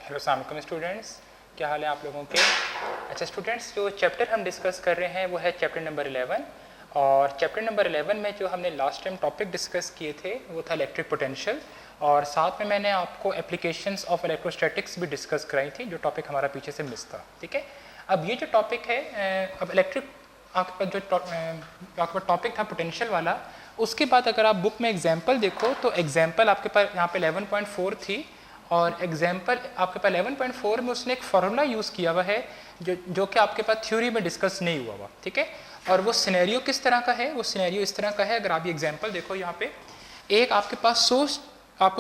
Hello अस्सलाम students, क्या हाल है आप लोगों के। अच्छा स्टूडेंट्स, जो चैप्टर हम डिस्कस कर रहे हैं वो है चैप्टर नंबर 11 और चैप्टर नंबर 11 में जो हमने लास्ट टाइम टॉपिक डिस्कस किए थे वो था इलेक्ट्रिक पोटेंशियल और साथ में मैंने आपको एप्लीकेशंस ऑफ इलेक्ट्रोस्टैटिक्स भी डिस्कस कराई थी, जो टॉपिक हमारा पीछे से मिस था। ठीक है, अब ये जो टॉपिक है, अब इलेक्ट्रिक आपके पास जो आपके पास टॉपिक था पोटेंशियल वाला, उसके बाद अगर आप बुक में एग्जाम्पल देखो तो एग्जाम्पल आपके पास यहाँ पे 11.4 थी और एग्जाम्पल आपके पास 11.4 में उसने एक फार्मूला यूज़ किया हुआ है जो कि आपके पास थ्योरी में डिस्कस नहीं हुआ हुआ। ठीक है, और वो सिनेरियो किस तरह का है, वो सिनेरियो इस तरह का है। अगर आप ये एग्जाम्पल देखो, यहाँ पे एक आपके पास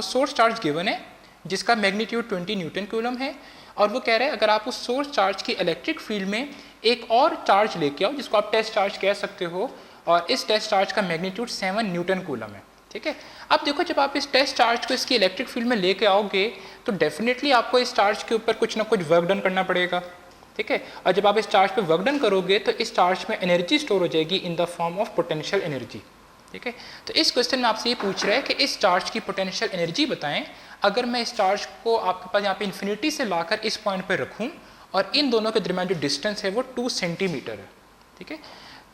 सोर्स चार्ज गिवन है जिसका मैग्नीट्यूड 20 न्यूटन कूलम है और वो कह रहे हैं अगर आप उस सोर्स चार्ज की इलेक्ट्रिक फील्ड में एक और चार्ज लेके आओ जिसको आप टेस्ट चार्ज कह सकते हो और इस टेस्ट चार्ज का मैग्नीट्यूड 7 न्यूटन कूलम है। ठीक है, अब देखो जब आप इस टेस्ट चार्ज को इसकी इलेक्ट्रिक फील्ड में लेके आओगे तो डेफिनेटली आपको इस चार्ज के ऊपर कुछ ना कुछ वर्क डन करना पड़ेगा। ठीक है, और जब आप इस चार्ज पे वर्क डन करोगे तो इस चार्ज में एनर्जी स्टोर हो जाएगी in the form of potential energy. ठीक है, तो इस क्वेश्चन में आपसे ये पूछ रहा है कि इस चार्ज की पोटेंशियल एनर्जी बताएं अगर मैं इस चार्ज को आपके पास यहाँ पे इन्फिनिटी से लाकर इस पॉइंट पर रखूँ और इन दोनों के दरमियान जो डिस्टेंस है वो 2 सेंटीमीटर है। ठीक है,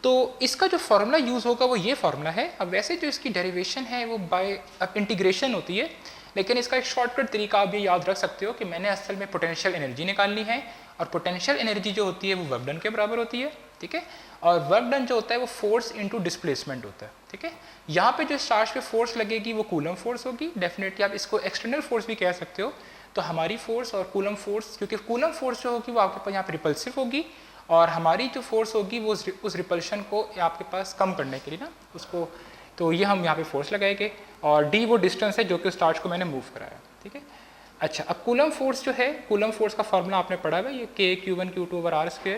तो इसका जो फार्मूला यूज़ होगा वो ये फार्मूला है। अब वैसे जो इसकी डेरिवेशन है वो बाय इंटीग्रेशन होती है, लेकिन इसका एक शॉर्टकट तरीका आप ये याद रख सकते हो कि मैंने असल में पोटेंशियल एनर्जी निकालनी है और पोटेंशियल एनर्जी जो होती है वो वर्क डन के बराबर होती है। ठीक है, और वर्क डन जो होता है वो फोर्स इनटू डिस्प्लेसमेंट होता है। ठीक है, यहाँ पे जो चार्ज पे फोर्स लगेगी वो कूलम फोर्स होगी। डेफिनेटली आप इसको एक्सटर्नल फोर्स भी कह सकते हो। तो हमारी फोर्स और कूलम फोर्स, क्योंकि कूलम फोर्स जो होगी वो आपके पास यहाँ पे रिपल्सिव होगी और हमारी जो फोर्स होगी वो उस रिपल्शन को आपके पास कम करने के लिए ना उसको, तो ये हम यहाँ पे फोर्स लगाएंगे और डी वो डिस्टेंस है जो कि उस चार्ज को मैंने मूव कराया। ठीक है, अच्छा अब कूलम फोर्स जो है, कूलम फोर्स का फार्मूला आपने पढ़ा हुआ है, ये K Q1 Q2/r²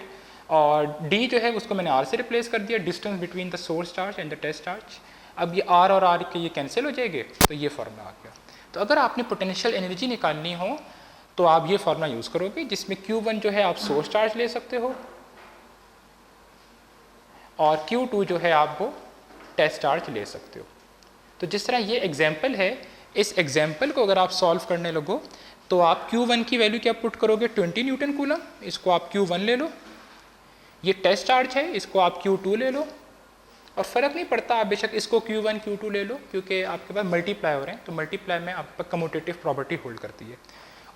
और डी जो है उसको मैंने आर से रिप्लेस कर दिया, distance between the source charge and the test charge. अब ये आर और आर के ये कैंसिल हो जाएंगे तो ये फार्मूला आ गया। तो अगर आपने पोटेंशियल एनर्जी निकालनी हो तो आप ये फार्मूला यूज़ करोगे जिसमें Q1 जो है आप सोर्स चार्ज ले सकते हो और Q2 जो है आप वो टेस्ट चार्ज ले सकते हो। तो जिस तरह ये एग्जाम्पल है, इस एग्जाम्पल को अगर आप सॉल्व करने लगो तो आप Q1 की वैल्यू क्या पुट करोगे, 20 न्यूटन कूलम, इसको आप Q1 ले लो। ये टेस्ट चार्ज है, इसको आप Q2 ले लो और फ़र्क नहीं पड़ता आप बेशक इसको Q1 Q2 ले लो क्योंकि आपके पास मल्टीप्लाई हो रहे हैं, तो मल्टीप्लाई में आपका कम्यूटेटिव प्रॉपर्टी होल्ड करती है।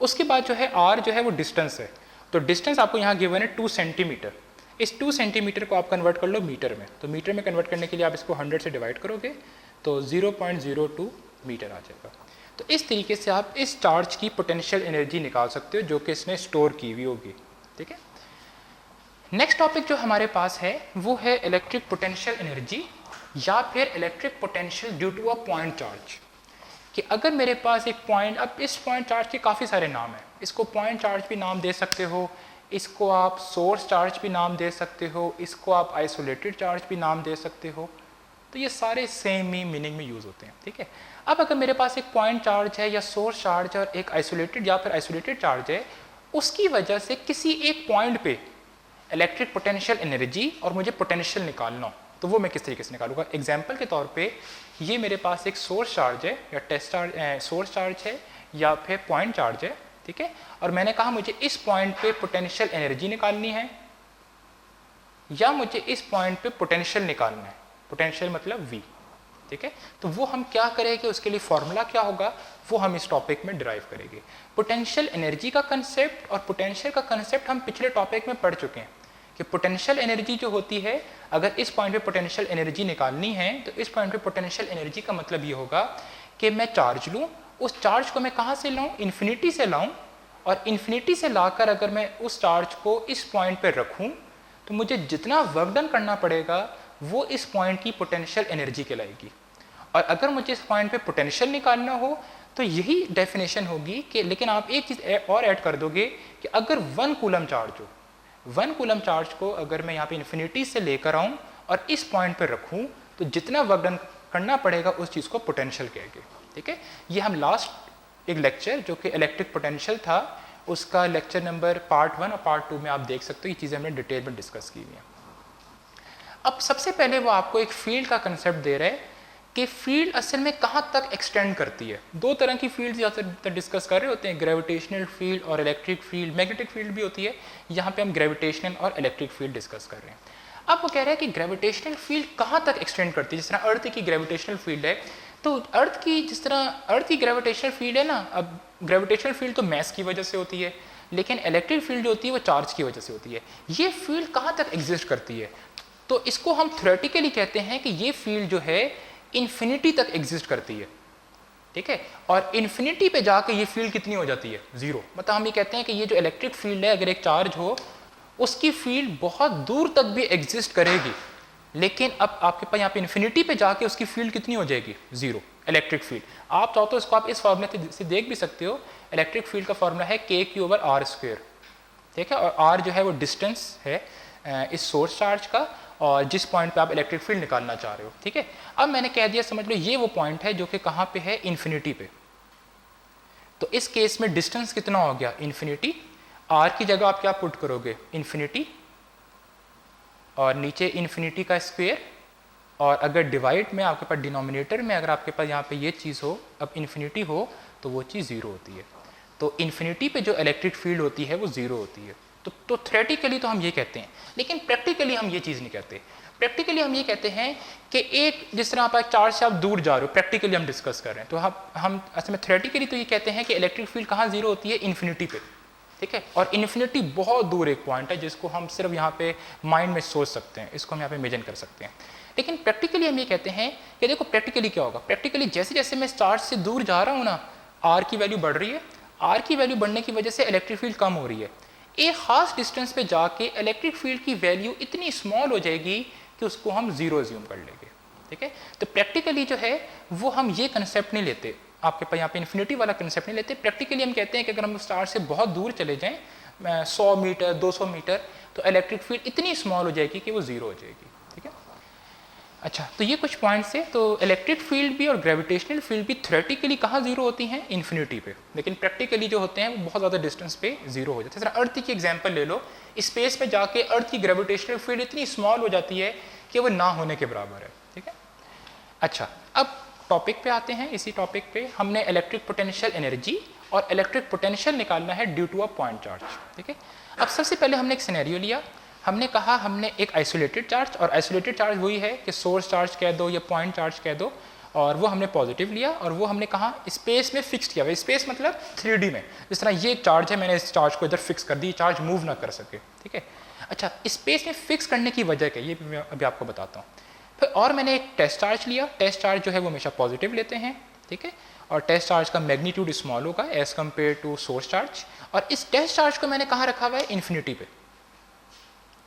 उसके बाद जो है R जो है वो डिस्टेंस है, तो डिस्टेंस आपको यहाँ गिवन है 2 सेंटीमीटर। इस 2 सेंटीमीटर को आप कन्वर्ट कर लो मीटर में, तो मीटर में कन्वर्ट करने के लिए आप इसको 100 से डिवाइड करोगे तो 0.02 मीटर आ जाएगा। तो इस तरीके से आप इस चार्ज की पोटेंशियल एनर्जी निकाल सकते हो जो कि इसने स्टोर की हुई होगी। ठीक है, नेक्स्ट टॉपिक जो हमारे पास है वो है इलेक्ट्रिक पोटेंशियल एनर्जी या फिर electric potential due to a point charge. कि अगर मेरे पास एक पॉइंट, अब इस पॉइंट चार्ज के काफ़ी सारे नाम हैं, इसको पॉइंट चार्ज भी नाम दे सकते हो, इसको आप सोर्स चार्ज भी नाम दे सकते हो, इसको आप आइसोलेटेड चार्ज भी नाम दे सकते हो, तो ये सारे सेम ही मीनिंग में यूज़ होते हैं। ठीक है, अब अगर मेरे पास एक पॉइंट चार्ज है या सोर्स चार्ज और एक आइसोलेटेड या फिर आइसोलेटेड चार्ज है, उसकी वजह से किसी एक पॉइंट पे इलेक्ट्रिक पोटेंशियल एनर्जी और मुझे पोटेंशियल निकालना हो तो वो मैं किस तरीके से निकालूंगा। एग्जाम्पल के तौर पे ये मेरे पास एक सोर्स चार्ज है या टेस्ट चार्ज, सोर्स चार्ज है या फिर पॉइंट चार्ज है। ठीक है, और मैंने कहा मुझे इस पॉइंट पे पोटेंशियल एनर्जी निकालनी है या मुझे इस पॉइंट पे पोटेंशियल निकालना है, पोटेंशियल मतलब V। ठीक है, तो वो हम क्या करेंगे, उसके लिए फॉर्मूला क्या होगा वो हम इस टॉपिक में डिराइव करेंगे। पोटेंशियल एनर्जी का कंसेप्ट और पोटेंशियल का कंसेप्ट हम पिछले टॉपिक में पढ़ चुके हैं कि पोटेंशियल एनर्जी जो होती है, अगर इस पॉइंट पे पोटेंशियल एनर्जी निकालनी है तो इस पॉइंट पे पोटेंशियल एनर्जी का मतलब ये होगा कि मैं चार्ज लूँ, उस चार्ज को मैं कहाँ से लाऊँ, इन्फिनिटी से लाऊँ, और इन्फिनिटी से लाकर अगर मैं उस चार्ज को इस पॉइंट पर रखूँ तो मुझे जितना वर्क डन करना पड़ेगा वो इस पॉइंट की पोटेंशियल एनर्जी कहलाएगी। और अगर मुझे इस पॉइंट पे पोटेंशियल निकालना हो तो यही डेफिनेशन होगी कि, लेकिन आप एक चीज़ और ऐड कर दोगे कि अगर 1 कूलम चार्ज हो, 1 कूलम चार्ज को अगर मैं यहाँ पे इन्फिनिटी से लेकर आऊँ और इस पॉइंट पर रखूँ तो जितना वर्क डन करना पड़ेगा उस चीज़ को पोटेंशियल कहेंगे। ठीक है, ये हम लास्ट एक लेक्चर जो कि इलेक्ट्रिक पोटेंशियल था उसका लेक्चर नंबर पार्ट 1 और पार्ट 2 में आप देख सकते हो, ये चीज़ें हमने डिटेल में डिस्कस की हुई हैं। अब सबसे पहले वो आपको एक फील्ड का कंसेप्ट दे रहे हैं कि फील्ड असल में कहाँ तक एक्सटेंड करती है। दो तरह की फील्ड यहाँ से डिस्कस कर रहे होते हैं, ग्रेविटेशनल फील्ड और इलेक्ट्रिक फील्ड। मैग्नेटिक फील्ड भी होती है, यहाँ पे हम ग्रेविटेशनल और इलेक्ट्रिक फील्ड डिस्कस कर रहे हैं। अब वो कह रहे हैं कि ग्रेविटेशनल फील्ड कहाँ तक एक्सटेंड करती है। जिस तरह अर्थ की ग्रेविटेशनल फील्ड है, तो अर्थ की जिस तरह अर्थ की ग्रेविटेशनल फील्ड है ना, अब ग्रेविटेशनल फील्ड तो मैस की वजह से होती है, लेकिन इलेक्ट्रिक फील्ड जो होती है वो चार्ज की वजह से होती है। ये फील्ड कहाँ तक एग्जिस्ट करती है, तो इसको हम थ्योरेटिकली कहते हैं कि ये फील्ड जो है इन्फिनिटी तक एग्जिस्ट करती है, ठीक है। और इन्फिनिटी पे जाके ये फील्ड कितनी हो जाती है, जीरो। मतलब हम ये कहते हैं कि ये जो इलेक्ट्रिक फील्ड है, अगर एक चार्ज हो उसकी फील्ड बहुत दूर तक भी एग्जिस्ट करेगी, लेकिन अब आपके पास यहाँ पे इन्फिनिटी पे जाके उसकी फील्ड कितनी हो जाएगी, जीरो, इलेक्ट्रिक फील्ड। आप चाहो तो इसको आप इस फॉर्मूले से देख भी सकते हो। इलेक्ट्रिक फील्ड का फॉर्मूला है k/r², ठीक है। और r जो है वो डिस्टेंस है इस सोर्स चार्ज का, और जिस पॉइंट पे आप इलेक्ट्रिक फील्ड निकालना चाह रहे हो, ठीक है। अब मैंने कह दिया, समझ लो ये वो पॉइंट है जो कि कहाँ पे है, इन्फिनिटी पे। तो इस केस में डिस्टेंस कितना हो गया, इन्फिनिटी। r की जगह आप क्या पुट करोगे, इन्फिनिटी, और नीचे इन्फिनिटी का स्क्वायर। और अगर डिवाइड में आपके पास डिनोमिनेटर में अगर आपके पास यहाँ पे ये चीज़ हो, अब इन्फिनिटी हो, तो वो चीज़ जीरो होती है। तो इन्फिनिटी पे जो इलेक्ट्रिक फील्ड होती है वो जीरो होती है। तो थ्योरेटिकली तो हम ये कहते हैं, लेकिन प्रैक्टिकली हम ये चीज़ नहीं कहते। प्रैक्टिकली हम ये कहते हैं कि एक जिस तरह आप चार्ज से आप दूर जा रहे हो, प्रैक्टिकली हम डिस्कस कर रहे हैं, तो हम असल में थ्योरेटिकली तो ये कहते हैं कि इलेक्ट्रिक फील्ड कहाँ जीरो होती है, इन्फिनिटी पे, ठीक है। और इन्फिनिटी बहुत दूर एक पॉइंट है जिसको हम सिर्फ यहाँ पे माइंड में सोच सकते हैं, इसको हम यहाँ पे इमेजिन कर सकते हैं। लेकिन प्रैक्टिकली हम ये कहते हैं कि देखो प्रैक्टिकली क्या होगा, प्रैक्टिकली जैसे जैसे मैं चार्ज से दूर जा रहा हूँ ना, आर की वैल्यू बढ़ रही है। आर की वैल्यू बढ़ने की वजह से इलेक्ट्रिक फील्ड कम हो रही है। एक खास डिस्टेंस पे जाके इलेक्ट्रिक फील्ड की वैल्यू इतनी स्मॉल हो जाएगी कि उसको हम जीरो एज्यूम कर लेंगे, ठीक है। तो प्रैक्टिकली जो है वो हम ये कंसेप्ट नहीं लेते, आपके पास यहाँ पे इन्फिनिटी वाला कंसेप्ट नहीं लेते। प्रैक्टिकली हम कहते हैं कि अगर हम स्टार से बहुत दूर चले जाएं, 100 मीटर 200 मीटर, तो इलेक्ट्रिक फील्ड इतनी स्मॉल हो जाएगी कि वो जीरो हो जाएगी, ठीक है। अच्छा, तो ये कुछ पॉइंट्स है। तो इलेक्ट्रिक फील्ड भी और ग्रेविटेशनल फील्ड भी थ्योरेटिकली कहाँ जीरो होती हैं, इन्फिनिटी पे, लेकिन प्रैक्टिकली जो होते हैं वो बहुत ज़्यादा डिस्टेंस पे जीरो हो जाते हैं। जैसे अर्थ की एग्जांपल ले लो, स्पेस में जाके अर्थ की ग्रेविटेशनल फील्ड इतनी स्मॉल हो जाती है कि वो ना होने के बराबर है, ठीक है। अच्छा, अब टॉपिक पे आते हैं। इसी टॉपिक पे हमने इलेक्ट्रिक पोटेंशियल एनर्जी और इलेक्ट्रिक पोटेंशियल निकालना है due to a point charge, ठीक है। अब सबसे पहले हमने एक सिनेरियो लिया, हमने कहा हमने एक आइसोलेटेड चार्ज, और आइसोलेटेड चार्ज वही है कि सोर्स चार्ज कह दो या पॉइंट चार्ज कह दो, और वो हमने पॉजिटिव लिया, और वो हमने कहा स्पेस में फिक्स किया हुआ। स्पेस मतलब 3D में, जिस तरह ये चार्ज है, मैंने इस चार्ज को इधर फिक्स कर दी, चार्ज मूव ना कर सके, ठीक है। अच्छा, स्पेस में फिक्स करने की वजह क्या, ये मैं अभी आपको बताता हूँ। फिर और मैंने एक टेस्ट चार्ज लिया। टेस्ट चार्ज जो है वो हमेशा पॉजिटिव लेते हैं, ठीक है। और टेस्ट चार्ज का मैग्नीट्यूड स्मॉल होगा as compare to source charge, और इस टेस्ट चार्ज को मैंने कहाँ रखा हुआ है, इन्फिनिटी पे,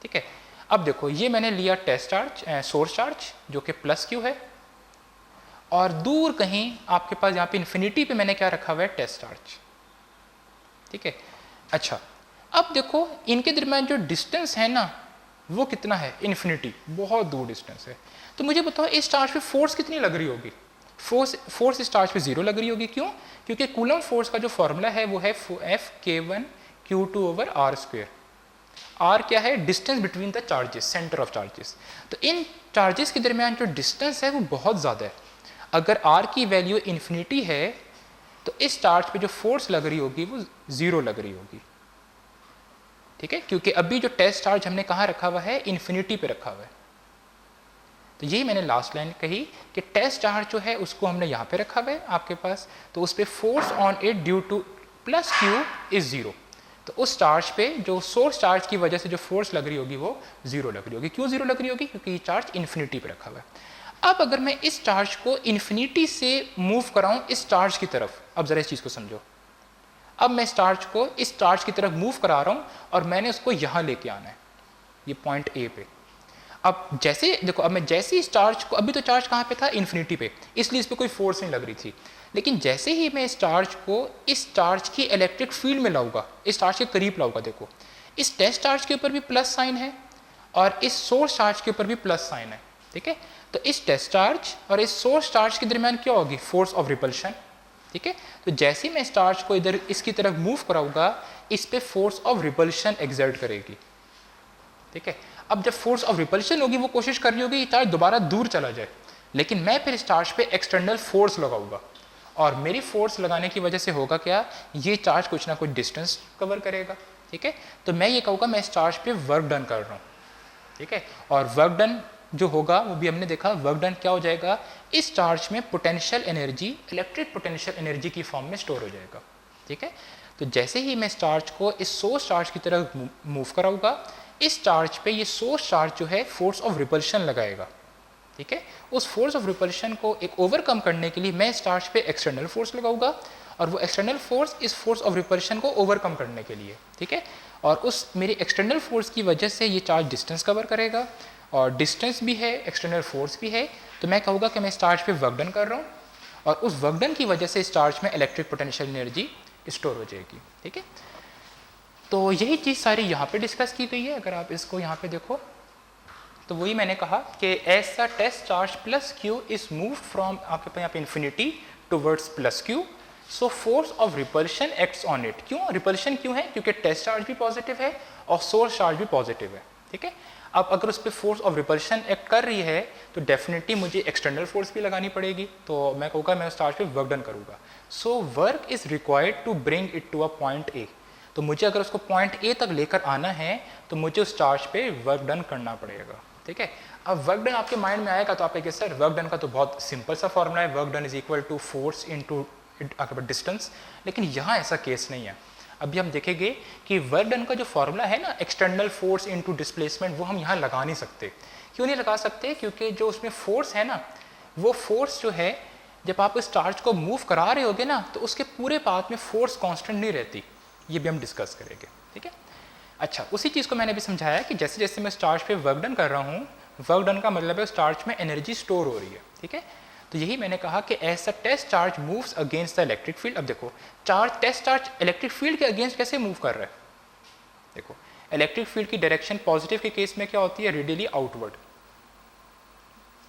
ठीक है। अब देखो, ये मैंने लिया टेस्ट चार्ज, सोर्स चार्ज जो कि प्लस क्यू है, और दूर कहीं आपके पास यहाँ पे इन्फिनिटी पे मैंने क्या रखा हुआ है, टेस्ट चार्ज, ठीक है। अच्छा, अब देखो इनके दरम्यान जो डिस्टेंस है ना वो कितना है, इन्फिनिटी, बहुत दूर डिस्टेंस है। तो मुझे बताओ इस चार्ज पे फोर्स कितनी लग रही होगी, फोर्स इस चार्ज पे जीरो लग रही होगी। क्यों? क्योंकि कूलम फोर्स का जो फॉर्मूला है वो है F(k1q2/r²). आर क्या है, distance between the charges, centre of charges. तो इन चार्जेस के दरमियान जो डिस्टेंस है वो बहुत ज़्यादा है। अगर आर की वैल्यू इन्फिनिटी है तो इस चार्ज पे जो फोर्स लग रही होगी वो जीरो लग रही होगी, ठीक है। क्योंकि अभी जो टेस्ट चार्ज हमने कहाँ रखा हुआ है, इन्फिनिटी पे रखा हुआ है। तो यही मैंने लास्ट लाइन कही कि टेस्ट चार्ज जो है उसको हमने यहाँ पे रखा हुआ है आपके पास, तो उस पर force on it due two plus Q is zero. तो उस चार्ज पे जो सोर्स चार्ज की वजह से जो फोर्स लग रही होगी वो जीरो लग रही होगी। क्यों जीरो लग रही होगी? क्योंकि ये चार्ज इन्फिनिटी पे रखा हुआ है। अब अगर मैं इस चार्ज को इन्फिनिटी से मूव कराऊं इस चार्ज की तरफ, अब जरा इस चीज़ को समझो। अब मैं इस चार्ज को इस चार्ज की तरफ मूव करा रहा हूं और मैंने उसको यहाँ लेके आना है, ये पॉइंट ए पे। अब जैसे देखो, अब मैं जैसे इस चार्ज को, अभी तो चार्ज कहाँ पे था, इन्फिनिटी पे, इसलिए इस पर कोई फोर्स नहीं लग रही थी। लेकिन जैसे ही मैं इस चार्ज को इस चार्ज की इलेक्ट्रिक फील्ड में लाऊंगा, इस चार्ज के करीब लाऊंगा, देखो इस टेस्ट चार्ज के ऊपर भी प्लस साइन है और इस सोर्स चार्ज के ऊपर भी प्लस साइन है, ठीक है। तो इस टेस्ट चार्ज और इस सोर्स चार्ज के दरमियान क्या होगी, फोर्स ऑफ रिपल्शन, ठीक है। तो जैसे ही मैं इस चार्ज को इधर इसकी तरफ मूव कराऊंगा, इस पे फोर्स ऑफ रिपल्शन एक्सर्ट करेगी, ठीक है। अब जब फोर्स ऑफ रिपल्शन होगी वो कोशिश कर रही होगी ये चार्ज दोबारा दूर चला जाए, लेकिन मैं फिर इस चार्ज पे एक्सटर्नल फोर्स लगाऊंगा, और मेरी फोर्स लगाने की वजह से होगा क्या, ये चार्ज कुछ ना कुछ डिस्टेंस कवर करेगा। ठीक है, तो मैं ये कहूँगा मैं इस चार्ज पे वर्क डन कर रहा हूँ। ठीक है, और वर्क डन जो होगा वो भी हमने देखा, वर्क डन क्या हो जाएगा, इस चार्ज में potential energy, electric potential energy की फॉर्म में स्टोर हो जाएगा। ठीक है, तो जैसे ही मैं इस चार्ज को इस सोर्स चार्ज की तरफ मूव कराऊंगा, इस चार्ज पे ये सोर्स चार्ज जो है फोर्स ऑफ रिपल्शन लगाएगा। ठीक है, उस फोर्स ऑफ रिपल्शन को एक ओवरकम करने के लिए मैं इस चार्ज पे एक्सटर्नल फोर्स लगाऊंगा, और वो एक्सटर्नल फोर्स इस फोर्स ऑफ रिपल्शन को ओवरकम करने के लिए। ठीक है, और उस मेरी एक्सटर्नल फोर्स की वजह से ये चार्ज डिस्टेंस कवर करेगा, और डिस्टेंस भी है, एक्सटर्नल फोर्स भी है, तो मैं कहूँगा कि मैं इस चार्ज पे वर्क डन कर रहा हूँ, और उस वर्क डन की वजह से इस चार्ज में इलेक्ट्रिक पोटेंशियल एनर्जी स्टोर हो जाएगी। ठीक है, तो यही चीज़ सारी यहाँ पे डिस्कस की गई है। अगर आप इसको यहाँ पे देखो तो वही मैंने कहा कि as the test charge plus Q is move from आपके पास यहाँ पे infinity towards plus Q, so force of repulsion acts on it. क्यों रिपल्शन क्यों है, क्योंकि टेस्ट चार्ज भी पॉजिटिव है और सोर्स चार्ज भी पॉजिटिव है। ठीक है, अब अगर उस पर फोर्स ऑफ रिपल्शन एक्ट कर रही है तो डेफिनेटली मुझे एक्सटर्नल फोर्स भी लगानी पड़ेगी, तो मैं कहूँगा मैं उस चार्ज पे वर्क डन करूँगा। So work is required to bring it to a point A, तो मुझे अगर उसको पॉइंट ए तक लेकर आना है तो मुझे उस चार्ज पे वर्क डन करना पड़ेगा। ठीक है, अब वर्क डन आपके माइंड में आएगा तो आप कहेंगे सर वर्क डन का तो बहुत सिंपल सा फॉर्मूला है, work done is equal to force into distance, लेकिन यहाँ ऐसा केस नहीं है। अभी हम देखेंगे कि वर्क डन का जो फॉर्मूला है ना, एक्सटर्नल फोर्स इनटू डिस्प्लेसमेंट, वो हम यहाँ लगा नहीं सकते। क्यों नहीं लगा सकते, क्योंकि जो उसमें फोर्स है ना, वो फोर्स जो है जब आप इस चार्ज को मूव करा रहे होगे ना तो उसके पूरे पाथ में फोर्स कांस्टेंट नहीं रहती, ये भी हम डिस्कस करेंगे। ठीक है, अच्छा उसी चीज़ को मैंने भी समझाया कि जैसे जैसे मैं इस चार्ज पे वर्क डन कर रहा हूँ, वर्क डन का मतलब है उस चार्ज में एनर्जी स्टोर हो रही है। ठीक है, तो यही मैंने कहा कि as a test charge moves against the electric field. अब देखो टेस्ट चार्ज इलेक्ट्रिक फील्ड के अगेंस्ट कैसे मूव कर रहा है, देखो इलेक्ट्रिक फील्ड की डायरेक्शन पॉजिटिव के केस में क्या होती है, रेडियली आउटवर्ड,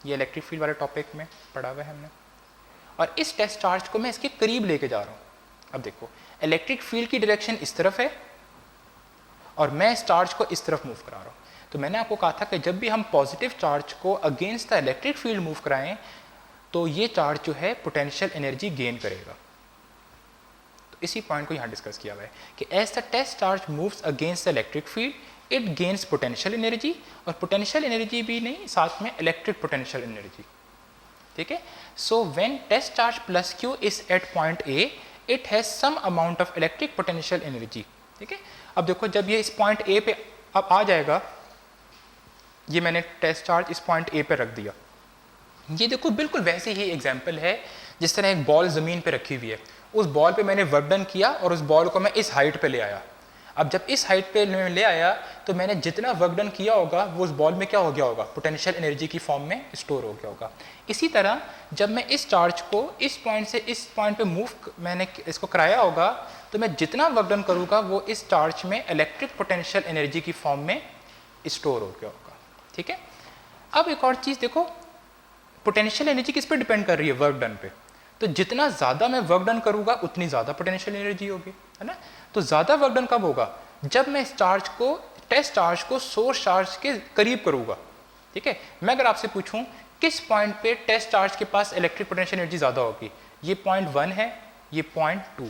ये इलेक्ट्रिक फील्ड वाले टॉपिक में पढ़ा हुआ है हमने, और इस टेस्ट चार्ज को मैं इसके करीब लेके जा रहा हूँ। अब देखो इलेक्ट्रिक फील्ड की डायरेक्शन इस तरफ है और मैं इस चार्ज को इस तरफ मूव करा रहा हूँ, तो मैंने आपको कहा था कि जब भी हम पॉजिटिव चार्ज को against the electric field move कराएं तो ये चार्ज जो है पोटेंशियल एनर्जी गेन करेगा। तो इसी पॉइंट को यहाँ डिस्कस किया हुआ है कि as the test charge moves against the electric field it gains potential energy, और पोटेंशियल एनर्जी भी नहीं, साथ में इलेक्ट्रिक पोटेंशियल एनर्जी। ठीक है, so when test charge plus Q is at point A it has some amount of electric potential energy. ठीक है, अब देखो जब ये इस पॉइंट ए पे अब आ जाएगा, ये मैंने टेस्ट चार्ज इस पॉइंट ए पे रख दिया, ये देखो बिल्कुल वैसे ही एग्जाम्पल है जिस तरह एक बॉल ज़मीन पे रखी हुई है, उस बॉल पे मैंने वर्क डन किया और उस बॉल को मैं इस हाइट पे ले आया। अब जब इस हाइट पे मैं ले आया तो मैंने जितना वर्क डन किया होगा वो उस बॉल में क्या हो गया होगा, पोटेंशियल एनर्जी की फॉर्म में स्टोर हो गया होगा। इसी तरह जब मैं इस चार्ज को इस पॉइंट से इस पॉइंट पे मूव मैंने इसको कराया होगा तो मैं जितना वर्क डन करूँगा वो इस चार्ज में इलेक्ट्रिक पोटेंशियल एनर्जी की फॉर्म में स्टोर हो गया होगा। ठीक है, अब एक और चीज़ देखो, पोटेंशियल एनर्जी किस पे डिपेंड कर रही है, वर्क डन पे, तो जितना ज़्यादा मैं वर्क डन करूँगा उतनी ज़्यादा पोटेंशियल एनर्जी होगी, है ना। तो ज़्यादा वर्क डन कब होगा, जब मैं इस चार्ज को टेस्ट चार्ज को सोर्स चार्ज के करीब करूँगा। ठीक है, मैं अगर आपसे पूछूं किस पॉइंट पे टेस्ट चार्ज के पास इलेक्ट्रिक पोटेंशियल एनर्जी ज़्यादा होगी, ये पॉइंट 1 है, ये पॉइंट 2,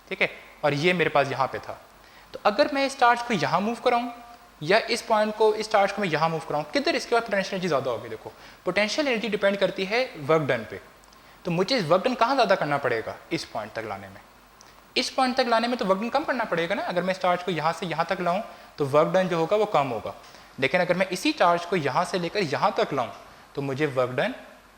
ठीक है, और ये मेरे पास यहाँ पे था। तो अगर मैं इस चार्ज को यहाँ मूव कराऊँ या इस पॉइंट को इस चार्ज को मैं यहाँ मूव कराऊँ, किधर इसके बाद पोटेंशियल एनर्जी ज़्यादा होगी। देखो पोटेंशियल एनर्जी डिपेंड करती है वर्क डन पे, तो मुझे इस वर्क डन कहाँ ज़्यादा करना पड़ेगा, इस पॉइंट तक लाने में। इस पॉइंट तक लाने में तो वर्क डन कम करना पड़ेगा ना, अगर मैं इस चार्ज को यहाँ से यहाँ तक लाऊं तो वर्क डन जो होगा वो कम होगा, लेकिन अगर मैं इसी चार्ज को यहाँ से लेकर यहाँ तक लाऊं तो मुझे वर्क डन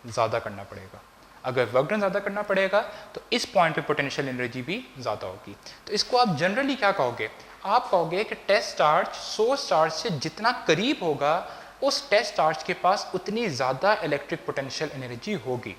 ज़्यादा करना पड़ेगा। अगर वर्क डन ज़्यादा करना पड़ेगा तो इस पॉइंट पे पोटेंशियल एनर्जी भी ज़्यादा होगी। तो इसको आप जनरली क्या कहोगे, आप कहोगे कि टेस्ट चार्ज सोर्स चार्ज से जितना करीब होगा उस टेस्ट चार्ज के पास उतनी ज़्यादा इलेक्ट्रिक पोटेंशियल एनर्जी होगी।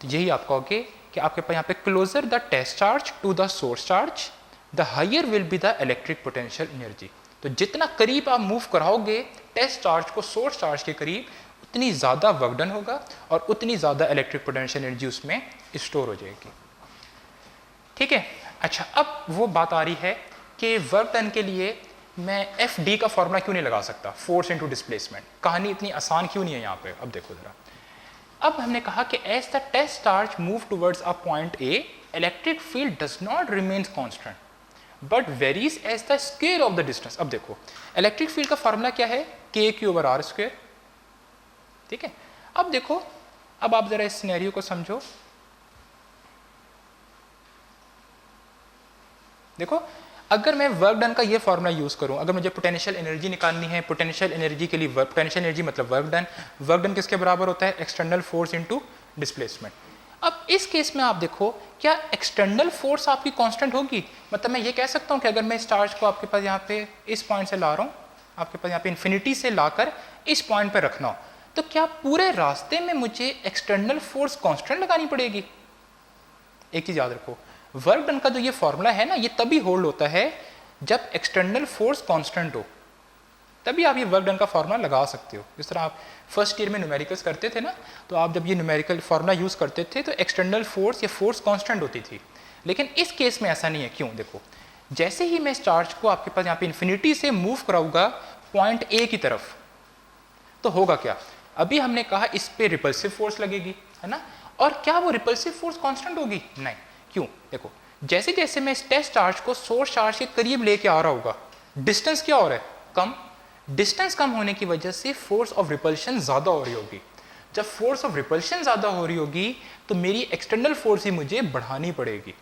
तो यही आप कहोगे कि आपके पास यहाँ पे closer the test charge to the source charge the higher will be the electric potential energy. तो जितना करीब आप मूव कराओगे टेस्ट चार्ज को सोर्स चार्ज के करीब, उतनी ज़्यादा वर्क डन होगा और उतनी ज़्यादा इलेक्ट्रिक पोटेंशियल एनर्जी उसमें स्टोर हो जाएगी। ठीक है, अच्छा अब वो बात आ रही है कि वर्क डन के लिए मैं FD का फॉर्मूला क्यों नहीं लगा सकता, फोर्स इनटू डिस्प्लेसमेंट। कहानी इतनी आसान क्यों नहीं है यहाँ पे। अब देखो ज़रा, अब हमने कहा कि as the test charge move towards a point A, electric field does not remains constant but varies as the square of the distance. अब देखो इलेक्ट्रिक फील्ड का फॉर्मूला क्या है, k/r²। ठीक है, अब देखो, अब आप जरा इस सिनेरियो को समझो। देखो अगर मैं वर्क डन का ये फॉर्मूला यूज करूं, अगर मुझे पोटेंशियल एनर्जी निकालनी है, पोटेंशियल एनर्जी के लिए पोटेंशियल एनर्जी मतलब वर्क डन किसके बराबर होता है, एक्सटर्नल फोर्स इनटू डिस्प्लेसमेंट। अब इस केस में आप देखो, क्या एक्सटर्नल फोर्स आपकी कांस्टेंट होगी? मतलब मैं ये कह सकता हूं कि अगर मैं इस चार्ज को आपके पास यहाँ पे इस पॉइंट से ला रहा हूँ, आपके पास यहाँ पे इन्फिनिटी से लाकर इस पॉइंट पे रखना हो, तो क्या पूरे रास्ते में मुझे एक्सटर्नल फोर्स कांस्टेंट लगानी पड़ेगी? एक चीज याद रखो, वर्क डन का जो ये फॉर्मूला है ना, ये तभी होल्ड होता है जब एक्सटर्नल फोर्स कांस्टेंट हो, तभी आप ये वर्क डन का फॉर्मूला लगा सकते हो। जिस तरह आप फर्स्ट ईयर में न्यूमेरिकल्स करते थे ना, तो आप जब ये न्यूमेरिकल फॉर्मूला यूज करते थे तो एक्सटर्नल फोर्स या फोर्स कांस्टेंट होती थी, लेकिन इस केस में ऐसा नहीं है। क्यों? देखो, जैसे ही मैं इस चार्ज को आपके पास यहाँ पे इन्फिनिटी से मूव कराऊंगा पॉइंट ए की तरफ, तो होगा क्या? अभी हमने कहा इस पे रिपल्सिव फोर्स लगेगी, है ना, और क्या वो रिपल्सिव फोर्स कांस्टेंट होगी? नहीं। क्यों? देखो, जैसे जैसे मैं इस टेस्ट चार्ज को सोर्स चार्ज के करीब लेके आ रहा होगा, डिस्टेंस क्या हो रहा है? कम। डिस्टेंस कम होने की वजह से फोर्स ऑफ रिपल्शन ज्यादा हो रही होगी। जब फोर्स ऑफ रिपल्शन ज्यादा हो रही होगी तो मेरी एक्सटर्नल फोर्स ही मुझे बढ़ानी पड़ेगी।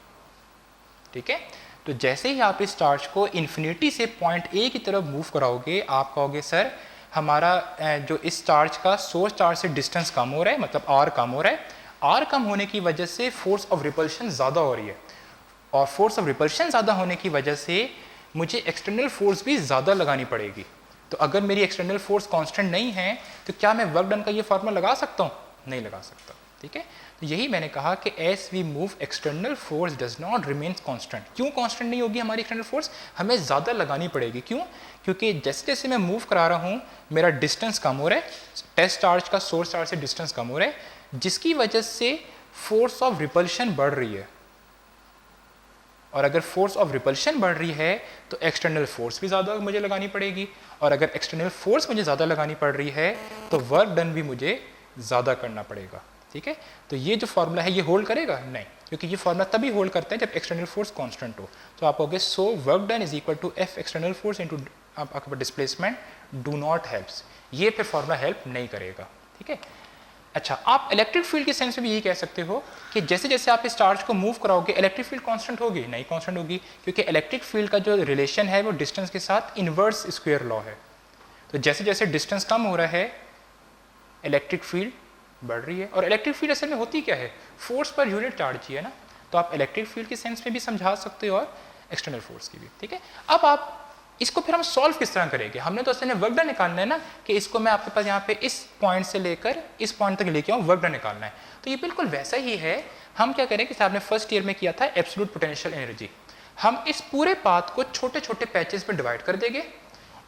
ठीक है, तो जैसे ही आप इस चार्ज को इन्फिनिटी से पॉइंट ए की तरफ मूव कराओगे, आप कहोगे सर हमारा जो इस चार्ज का सोर्स चार्ज से डिस्टेंस कम हो रहा है, मतलब आर कम हो रहा है। आर कम होने की वजह से फोर्स ऑफ रिपल्शन ज़्यादा हो रही है, और फोर्स ऑफ रिपल्शन ज़्यादा होने की वजह से मुझे एक्सटर्नल फोर्स भी ज़्यादा लगानी पड़ेगी। तो अगर मेरी एक्सटर्नल फोर्स कांस्टेंट नहीं है तो क्या मैं वर्क डन का ये फॉर्मूला लगा सकता हूँ? नहीं लगा सकता। ठीक है, तो यही मैंने कहा कि as we move external force does not remains constant. क्यों कांस्टेंट नहीं होगी हमारी एक्सटर्नल फोर्स? हमें ज़्यादा लगानी पड़ेगी। क्यों? क्योंकि जैसे जैसे मैं मूव करा रहा हूँ मेरा डिस्टेंस कम हो रहा है, टेस्ट चार्ज का सोर्स चार्ज से डिस्टेंस कम हो रहा है, जिसकी वजह से फोर्स ऑफ रिपल्शन बढ़ रही है। और अगर फोर्स ऑफ रिपल्शन बढ़ रही है तो एक्सटर्नल फोर्स भी ज़्यादा मुझे लगानी पड़ेगी, और अगर एक्सटर्नल फोर्स मुझे ज़्यादा लगानी पड़ रही है तो वर्क डन भी मुझे ज़्यादा करना पड़ेगा। ठीक है, तो ये जो फॉर्मूला है ये होल्ड करेगा? नहीं, क्योंकि ये फॉर्मूला तभी होल्ड करता है जब एक्सटर्नल फोर्स कांस्टेंट हो। तो आप कहोगे so work done is equal to F external force into आपके डिस्प्लेसमेंट डू नॉट हेल्प्स। ये फिर फॉर्मूला हेल्प नहीं करेगा। ठीक है, अच्छा, आप इलेक्ट्रिक फील्ड के सेंस में भी यही कह सकते हो कि जैसे जैसे आप इस चार्ज को मूव कराओगे इलेक्ट्रिक फील्ड कांस्टेंट होगी? नहीं कांस्टेंट होगी, क्योंकि इलेक्ट्रिक फील्ड का जो रिलेशन है वो डिस्टेंस के साथ इनवर्स स्क्वायर लॉ है। तो जैसे जैसे डिस्टेंस कम हो रहा है इलेक्ट्रिक फील्ड बढ़ रही है, और इलेक्ट्रिक फील्ड असल में होती क्या है? फोर्स पर यूनिट चार्ज ही है ना। तो आप इलेक्ट्रिक फील्ड के सेंस में भी समझा सकते हो और एक्सटर्नल फोर्स की भी। ठीक है, अब आप इसको फिर हम सॉल्व किस तरह करेंगे? हमने तो असल में वर्क डन निकालना है ना, कि इसको मैं आपके पास यहाँ पे इस पॉइंट से लेकर इस पॉइंट तक लेके आऊँ, वर्क डन निकालना है। तो ये बिल्कुल वैसा ही है। हम क्या करें कि आपने फर्स्ट ईयर में किया था एब्सोल्यूट पोटेंशियल एनर्जी, हम इस पूरे पाथ को छोटे छोटे पैचेस में डिवाइड कर देंगे,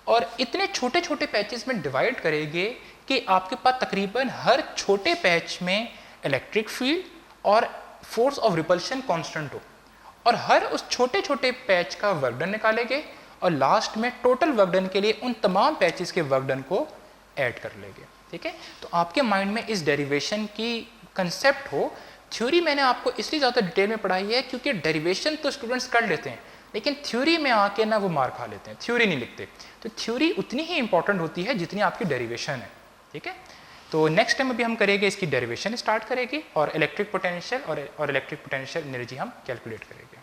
और इतने छोटे छोटे पैचेस में डिवाइड करेंगे कि आपके पास तकरीबन हर छोटे पैच में इलेक्ट्रिक फील्ड और फोर्स ऑफ रिपल्शन कांस्टेंट हो, और हर उस छोटे छोटे पैच का वर्क डन निकालेंगे, और लास्ट में टोटल वर्क डन के लिए उन तमाम पैचेस के वर्क डन को ऐड कर लेंगे। ठीक है, तो आपके माइंड में इस डेरिवेशन की कंसेप्ट हो। थ्योरी मैंने आपको इसलिए ज़्यादा डिटेल में पढ़ाई है क्योंकि डेरिवेशन तो स्टूडेंट्स कर लेते हैं, लेकिन थ्योरी में आके ना वो मार खा लेते हैं, थ्योरी नहीं लिखते। तो थ्योरी उतनी ही इंपॉर्टेंट होती है जितनी आपकी डेरिवेशन है। ठीक है, तो नेक्स्ट टाइम अभी हम करेंगे इसकी डेरिवेशन स्टार्ट करेंगे, और इलेक्ट्रिक पोटेंशियल और इलेक्ट्रिक पोटेंशियल एनर्जी हम कैलकुलेट करेंगे।